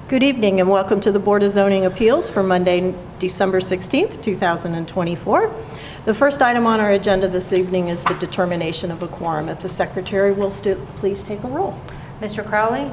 Good evening and welcome to the Board of Zoning Appeals for Monday, December 16th, 2024. The first item on our agenda this evening is the determination of a quorum. If the secretary will please take a roll. Mr. Crowley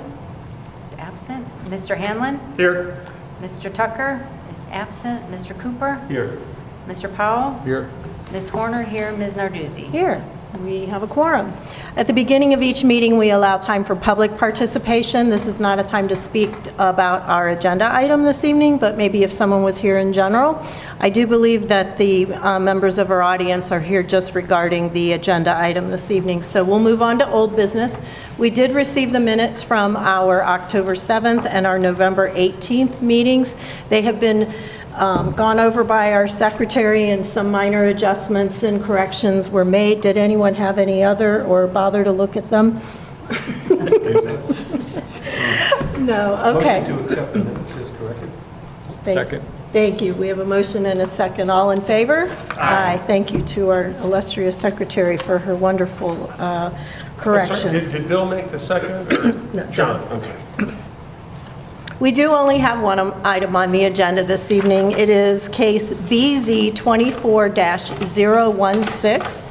is absent. Mr. Hanlon? Here. Mr. Tucker is absent. Mr. Cooper? Here. Mr. Powell? Here. Ms. Horner here. Ms. Narduzzi? Here. We have a quorum. At the beginning of each meeting, we allow time for public participation. This is not a time to speak about our agenda item this evening, but maybe if someone was here in general. I do believe that the members of our audience are here just regarding the agenda item this evening. So we'll move on to old business. We did receive the minutes from our October 7th and our November 18th meetings. They have been gone over by our secretary, and some minor adjustments and corrections were made. Did anyone have any other or bother to look at them? No, okay. Motion to accept the minutes is corrected. Second. Thank you. We have a motion and a second. All in favor? Aye. Thank you to our illustrious secretary for her wonderful corrections. Did Bill make the second? No, John. Okay. We do only have one item on the agenda this evening. It is case BZ 24-016.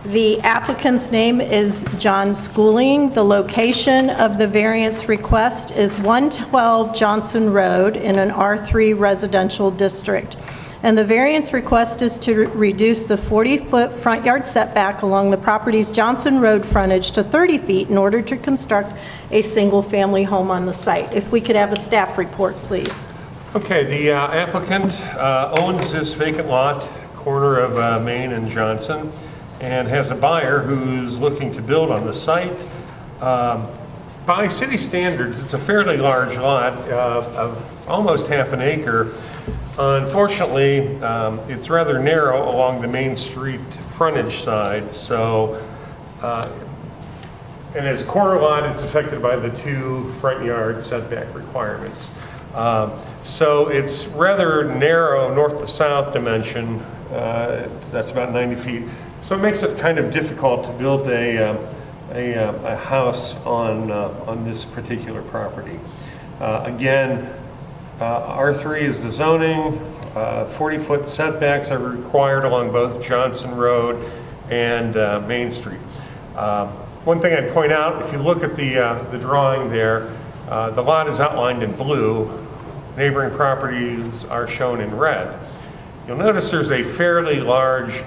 The applicant's name is John Schooling. The location of the variance request is 112 Johnson Road in an R3 residential district. And the variance request is to reduce the 40-foot front yard setback along the property's Johnson Road frontage to 30 feet in order to construct a single-family home on the site. If we could have a staff report, please. Okay, the applicant owns this vacant lot, corner of Main and Johnson, and has a buyer who's looking to build on the site. By city standards, it's a fairly large lot of almost half an acre. Unfortunately, it's rather narrow along the Main Street frontage side, so, and as a corner lot, it's affected by the two front yard setback requirements. So it's rather narrow north to south dimension, that's about 90 feet. So it makes it kind of difficult to build a house on this particular property. Again, R3 is the zoning, 40-foot setbacks are required along both Johnson Road and Main Street. One thing I'd point out, if you look at the drawing there, the lot is outlined in blue, neighboring properties are shown in red. You'll notice there's a fairly large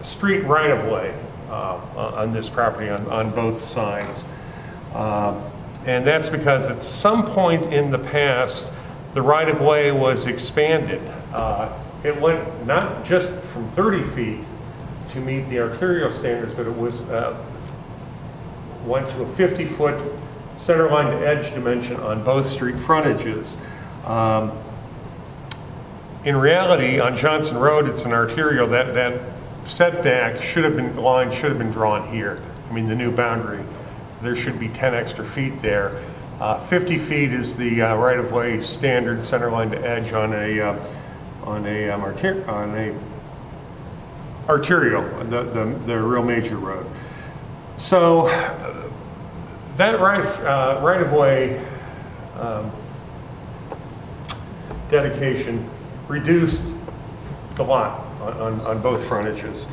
street right-of-way on this property on both sides. And that's because at some point in the past, the right-of-way was expanded. It went not just from 30 feet to meet the arterial standards, but it was went to a 50-foot center line to edge dimension on both street frontages. In reality, on Johnson Road, it's an arterial. That setback line should have been drawn here. I mean, the new boundary. There should be 10 extra feet there. 50 feet is the right-of-way standard center line to edge on a arterial, the real major road. So that right-of-way dedication reduced the lot on both frontages.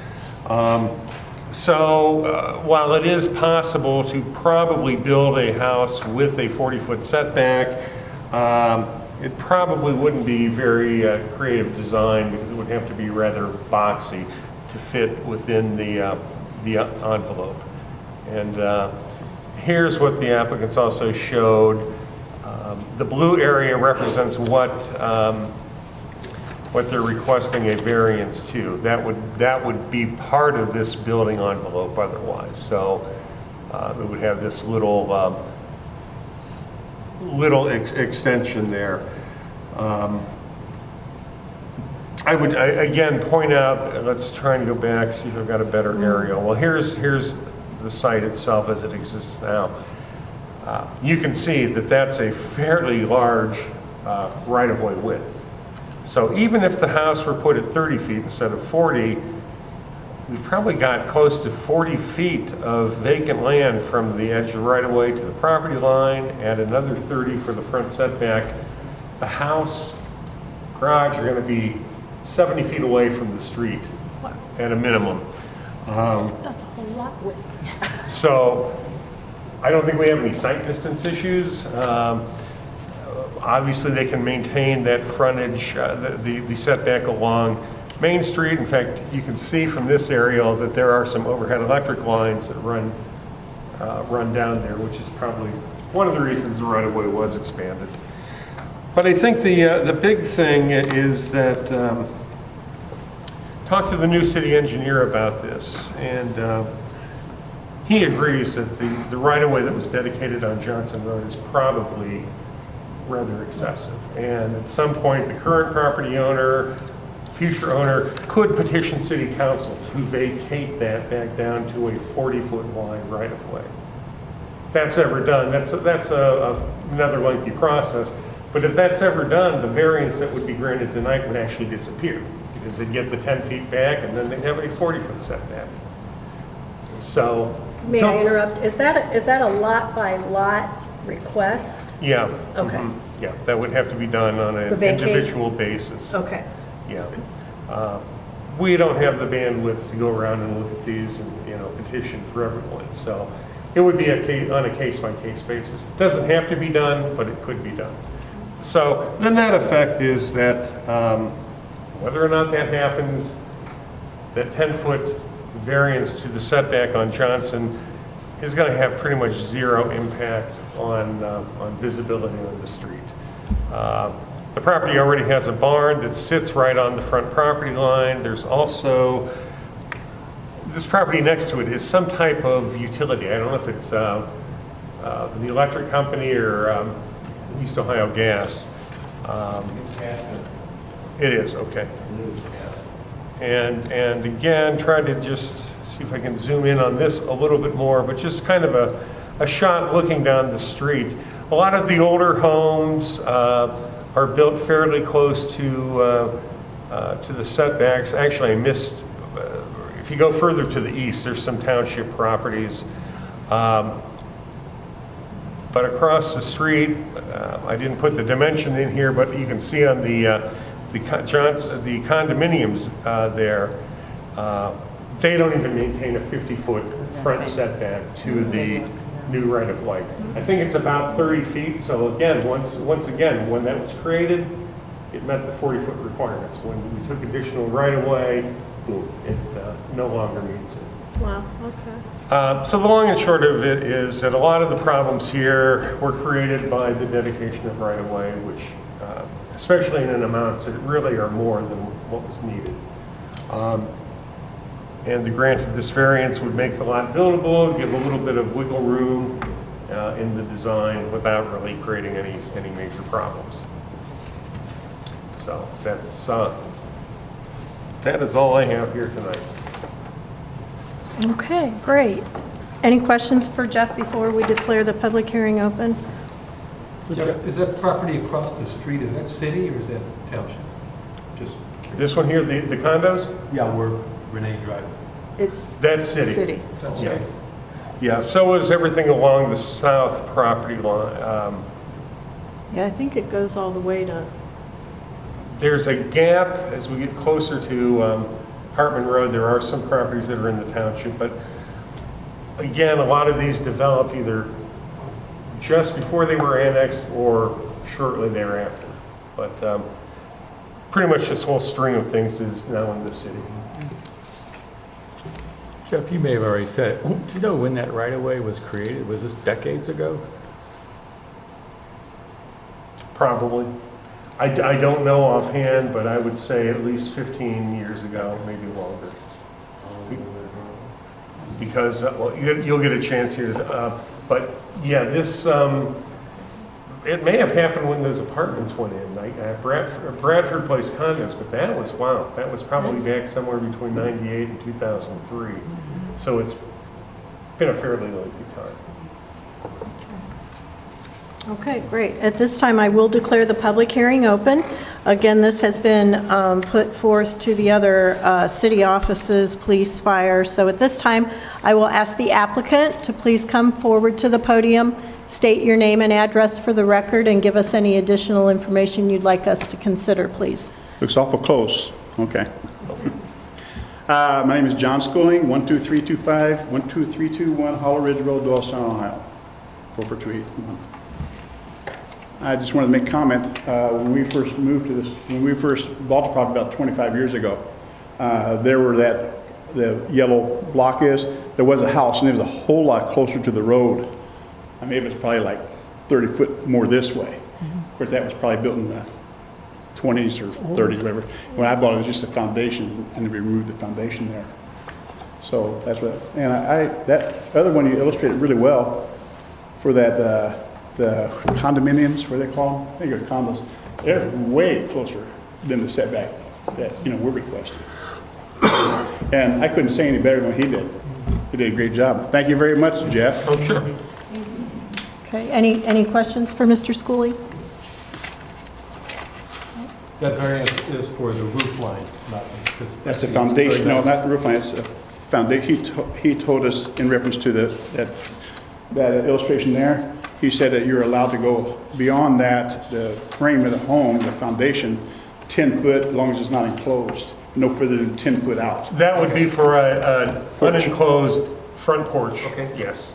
So while it is possible to probably build a house with a 40-foot setback, it probably wouldn't be very creative design because it would have to be rather boxy to fit within the envelope. And here's what the applicants also showed. The blue area represents what they're requesting a variance to. That would be part of this building envelope otherwise. So it would have this little extension there. I would again point out, let's try and go back, see if I've got a better aerial. Well, here's the site itself as it exists now. You can see that that's a fairly large right-of-way width. So even if the house were put at 30 feet instead of 40, we've probably got close to 40 feet of vacant land from the edge of right-of-way to the property line, and another 30 for the front setback. The house, garage are going to be 70 feet away from the street at a minimum. That's a whole lot of width. So I don't think we have any site distance issues. Obviously, they can maintain that frontage, the setback along Main Street. In fact, you can see from this aerial that there are some overhead electric lines that run down there, which is probably one of the reasons the right-of-way was expanded. But I think the big thing is that talk to the new city engineer about this, and he agrees that the right-of-way that was dedicated on Johnson Road is probably rather excessive. And at some point, the current property owner, future owner, could petition city council to vacate that back down to a 40-foot wide right-of-way. If that's ever done, that's another lengthy process. But if that's ever done, the variance that would be granted tonight would actually disappear, because they'd get the 10 feet back and then they'd have a 40-foot setback. So. May I interrupt? Is that a lot by lot request? Yeah. Okay. Yeah, that would have to be done on an individual basis. Okay. Yeah. We don't have the bandwidth to go around and look at these and, petition for everyone. So it would be on a case-by-case basis. It doesn't have to be done, but it could be done. So the net effect is that whether or not that happens, that 10-foot variance to the setback on Johnson is going to have pretty much zero impact on visibility on the street. The property already has a barn that sits right on the front property line. There's also, this property next to it is some type of utility. I don't know if it's the electric company or East Ohio Gas. It is, okay. And again, try to just see if I can zoom in on this a little bit more, but just kind of a shot looking down the street. A lot of the older homes are built fairly close to the setbacks. Actually, I missed, if you go further to the east, there's some township properties. But across the street, I didn't put the dimension in here, but you can see on the condominiums there, they don't even maintain a 50-foot front setback to the new right-of-way. I think it's about 30 feet. So again, once again, when that was created, it met the 40-foot requirements. When we took additional right-of-way, boom, it no longer meets it. Wow, okay. So the long and short of it is that a lot of the problems here were created by the dedication of right-of-way, which, especially in amounts that really are more than what was needed. And the grant of this variance would make the lot buildable, give a little bit of wiggle room in the design without really creating any major problems. So that is all I have here tonight. Okay, great. Any questions for Jeff before we declare the public hearing open? So Jeff, is that property across the street, is that city or is that township? Just curious. This one here, the condos? Yeah, where Renee Drive is. That's city. City. That's Yeah. okay. Yeah, so is everything along the south property line. Yeah, I think it goes all the way to, There's a gap as we get closer to Hartman Road. There are some properties that are in the township, but again, a lot of these developed either just before they were annexed or shortly thereafter. But pretty much this whole string of things is now in the city. Jeff, you may have already said it. Do you know when that right-of-way was created? Was this decades ago? Probably. I don't know offhand, but I would say at least 15 years ago, maybe longer. Because well, you'll get a chance here. But yeah, this, it may have happened when those apartments went in, like Bradford Place condos, but that was, wow, that was probably back somewhere between 98 and 2003. So it's been a fairly lengthy time. Okay, great. At this time, I will declare the public hearing open. Again, this has been put forth to the other city offices, police, fire. So at this time, I will ask the applicant to please come forward to the podium, state your name and address for the record, and give us any additional information you'd like us to consider, please. Looks awful close. Okay. My name is John Schooling, 12325, 12321 Hollow Ridge Road, Doylestown, Ohio, 44281. I just wanted to make a comment. When we first bought the property about 25 years ago, there were the yellow block there was a house, and it was a whole lot closer to the road. I mean, it was probably like 30 foot more this way. Of course, that was probably built in the 20s or 30s, whatever. When I bought it, it was just a foundation, and we removed the foundation there. So that's what, and that other one you illustrated really well for that, the condominiums, what do they call them? I think they're condos. They're way closer than the setback that, we're requesting. And I couldn't say any better than what he did. He did a great job. Thank you very much, Jeff. Oh, sure. Okay, any questions for Mr. Schooley? That variance is for the roof line, not. That's the foundation, no, not the roof line, it's a foundation. He told us in reference to that illustration there, he said that you're allowed to go beyond that, the frame of the home, the foundation, 10 foot, as long as it's not enclosed, no further than 10 foot out. That would be for an unenclosed front porch. Okay. Yes.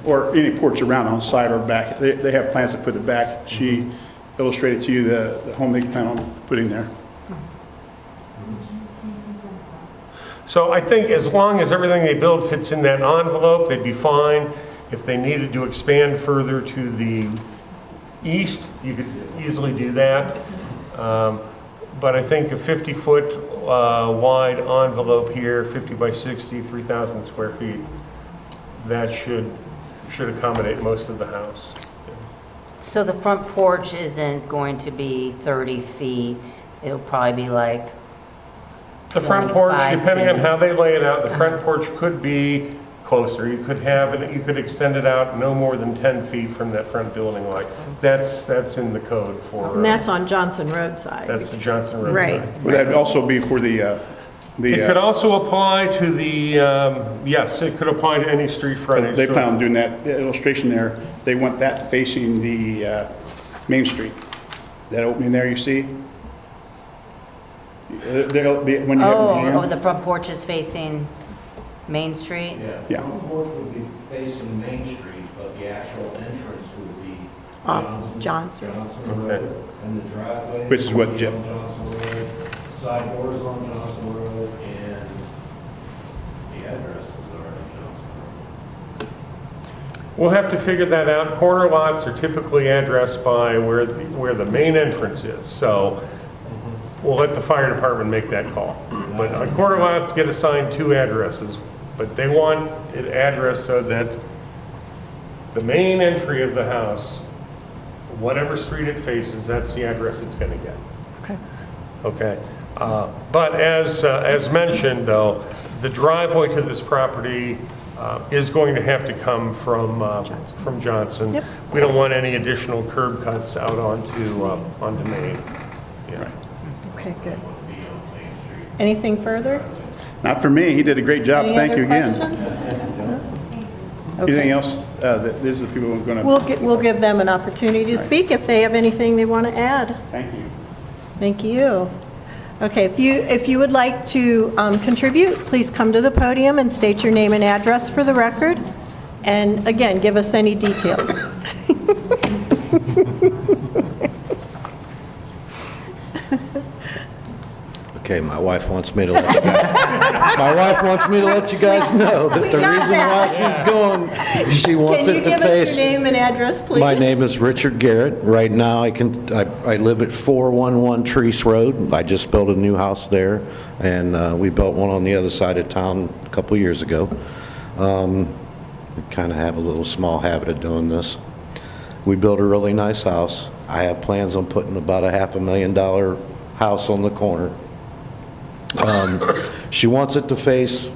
Or any porch around on side or back. They have plans to put it back. She illustrated to you the home they plan on putting there. So I think as long as everything they build fits in that envelope, they'd be fine. If they needed to expand further to the east, you could easily do that. But I think a 50-foot wide envelope here, 50 by 60, 3,000 square feet, that should accommodate most of the house. So the front porch isn't going to be 30 feet, it'll probably be like The front porch, 25 depending on feet. how they lay it out, the front porch could be closer. You could extend it out no more than 10 feet from that front building line. That's in the code for. And that's on Johnson Road side. That's the Johnson Road Right. side. Would that also be for the It could also apply to the, yes, it could apply to any street frontage. they plan on doing that illustration there. They want that facing the Main Street. That opening there you see? When you have your hand. the front porch is facing Main Street? Yeah. The front porch would be facing Main Street, but the actual entrance would be Off Johnson. Road, and the driveway. Which is what would be Jim- on Johnson Road, side doors on Johnson Road, and the address is already Johnson Road. We'll have to figure that out. Corner lots are typically addressed by where the main entrance is, so we'll let the fire department make that call. But corner lots get assigned 2 addresses, but they want it addressed so that the main entry of the house, whatever street it faces, that's the address it's going to get. Okay. Okay. But as mentioned, though, the driveway to this property is going to have to come from Johnson. Yep. We don't want any additional curb cuts out onto Main. Yeah. Okay, good. Anything further? Not for me. He did a great job. Any Thank other you again. questions? Anything Okay. else? These are the people who are going to. We'll give them an opportunity to speak if they have anything they want to add. Thank you. Thank you. Okay, if you would like to contribute, please come to the podium and state your name and address for the record. And again, give us any details. Okay, my wife wants me to let you guys know that We the got reason why that. she's going, she wants Can you it to give us face. your name and address, please? My name is Richard Garrett. Right now, I live at 411 Treese Road. I just built a new house there, and we built one on the other side of town a couple years ago. We kind of have a little small habit of doing this. We built a really nice house. I have plans on putting about a $500,000 house on the corner. She wants it to face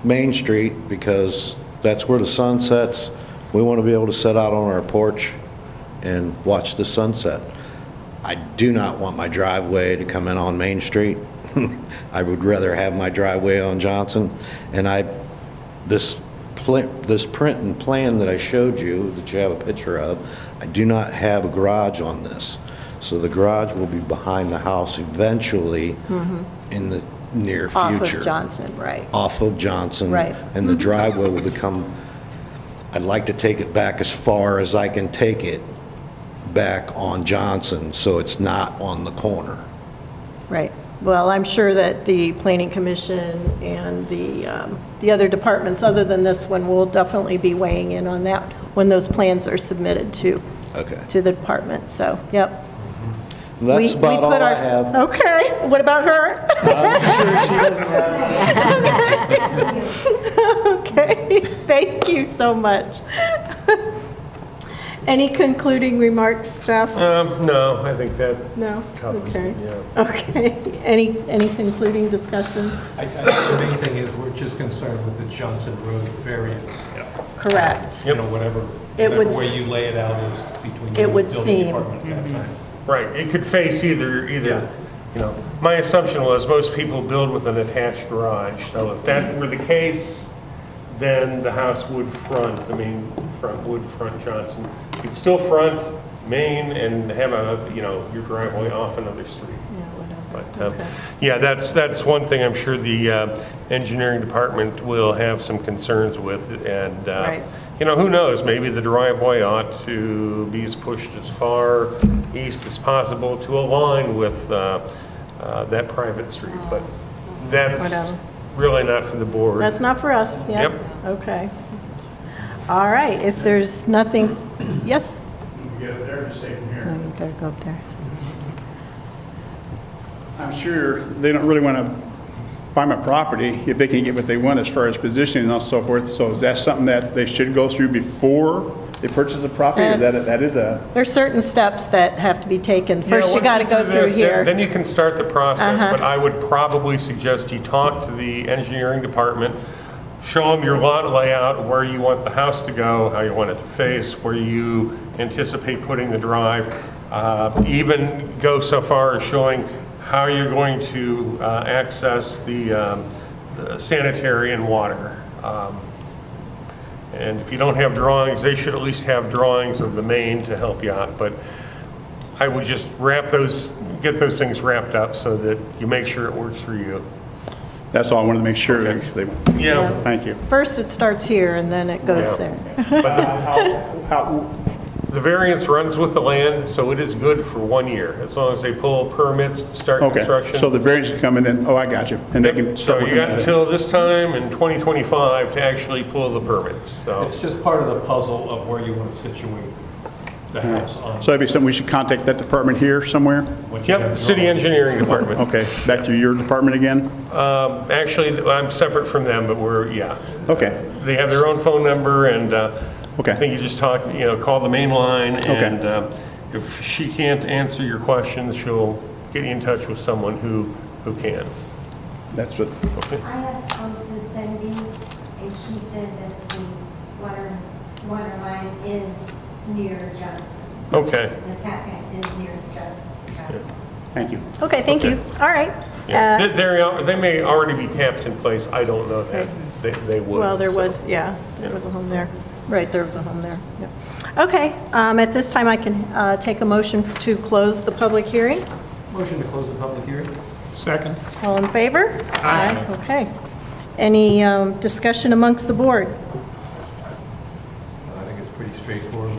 Main Street because that's where the sun sets. We want to be able to sit out on our porch and watch the sunset. I do not want my driveway to come in on Main Street. I would rather have my driveway on Johnson. And this print and plan that I showed you, that you have a picture of, I do not have a garage on this. So the garage will be behind the house eventually in the near future. Off of Johnson, right. Off of Johnson. Right. And the driveway will become, I'd like to take it back as far as I can take it back on Johnson, so it's not on the corner. Right. Well, I'm sure that the Planning Commission and the other departments, other than this one, will definitely be weighing in on that when those plans are submitted to the department. So, yep. That's about all I have. Okay. What about her? I'm sure she doesn't have. Okay. Thank you so much. Any concluding remarks, Jeff? No, I think that No? covers Okay. it, yeah. Okay. Any concluding discussion? I think the main thing is we're just concerned with the Johnson Road variance. Correct. You know, whatever way you lay it out is between you It and would the building seem. department at that time. Right, it could face either, Yeah. you know, my assumption was most people build with an attached garage. So if that were the case, then the house would front, the main front would front Johnson. You'd still front Main and have your driveway off another street. But, Okay. yeah, that's one thing I'm sure the engineering department will have some concerns with. And, Right. who knows, maybe the driveway ought to be pushed as far east as possible to align with that private street. But that's Whatever. really not for the board. That's not for us, yeah? Yep. Okay. All right, if there's nothing, yes? Yeah, they're just staying Oh, here. you better go up there. I'm sure they don't really want to buy my property if they can get what they want as far as positioning and so forth. So is that something that they should go through before they purchase the property? Or that is a, There's certain steps that have to be taken. First, Yeah, you got to once go do through this, here. Then you can start the process, Uh-huh. but I would probably suggest you talk to the engineering department, show them your lot layout, where you want the house to go, how you want it to face, where you anticipate putting the drive, even go so far as showing how you're going to access the sanitary and water. And if you don't have drawings, they should at least have drawings of the main to help you out. But I would just get those things wrapped up so that you make sure it works for you. that's all I wanted to make sure. Okay. Yeah. Thank you. First, it starts here, and then it goes Yeah. there. But How, the variance runs with the land, so it is good for 1 year, as long as they pull permits to start okay, construction. so the variance can come in then, I got you. And they can So start you working got on it. until this time in 2025 to actually pull the permits, so. It's just part of the puzzle of where you want to situate the house on. So that'd be something we should contact that department here somewhere? once you have Yep, city drawings. engineering department. Okay, back through your department again? Actually, I'm separate from them, but Okay, they have their own phone number, and Okay. I think you just call the main line, Okay. and if she can't answer your questions, she'll get you in touch with someone who can. that's what, Okay. I have spoken to Cindy, and she said that the water line is near Johnson. Okay. The tap is near Johnson. thank you. Okay, thank you. All right. Yeah, they may already be taps in place, I don't know that, they would. Well, there so. was, there was a home there. Right, there was a home there. Yeah. Okay, at this time, I can take a motion to close the public hearing. Motion to close the public hearing? Second. All in favor? Aye. Okay. Any discussion amongst the board? I think it's pretty straightforward.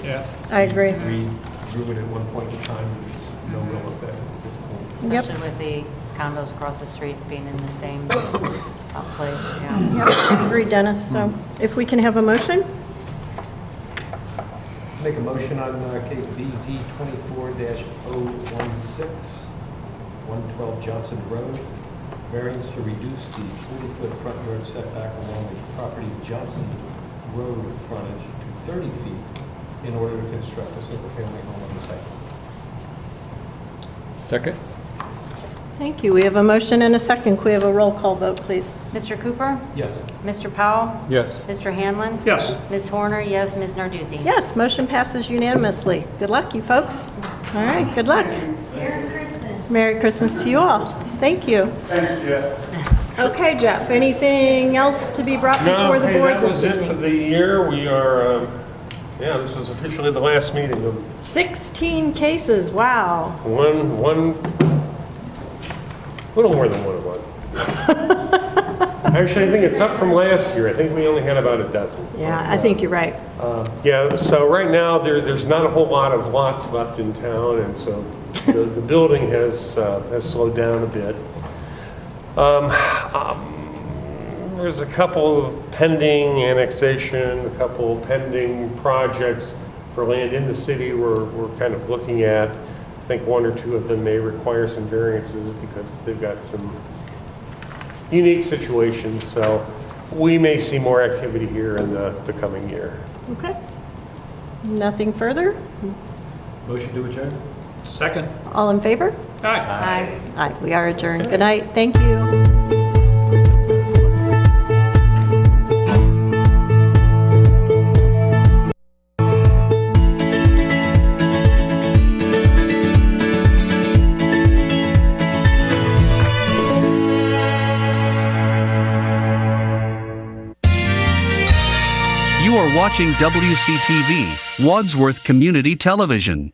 Yeah. I agree. We drew it at one point in time, and it's no real effect at this point. Yep. Especially with the condos across the street being in the same place, yeah. Yep, I agree, Dennis. So if we can have a motion? Make a motion on case BZ 24-016, 112 Johnson Road. Variance to reduce the 40-foot front yard setback along the property's Johnson Road frontage to 30 feet in order to construct a single-family home on the site. Second? Thank you. We have a motion and a second. Could we have a roll call vote, please? Mr. Cooper? Yes. Mr. Powell? Yes. Mr. Hanlon? Yes. Ms. Horner, yes. Ms. Narduzzi? Yes, motion passes unanimously. Good luck, you folks. All right, good luck. Merry Christmas. Merry Christmas to you all. Thank you. Thanks, Jeff. Okay, Jeff, anything else to be brought No, before the hey, board that this was it for evening? the year. We are, this is officially the last meeting of 16 cases, wow. one, little more than one a month. Actually, I think it's up from last year. I think we only had about a dozen. Yeah, I think you're right. Yeah, so right now, there's not a whole lot of lots left in town, and so the building has slowed down a bit. There's a couple of pending annexation, a couple pending projects for land in the city we're kind of looking at. I think one or two of them may require some variances because they've got some unique situations, so we may see more activity here in the coming year. Okay. Nothing further? Motion to adjourn? Second. All in favor? Aye. Aye, we are adjourned. Good night. Thank you. You are watching WCTV, Wadsworth Community Television.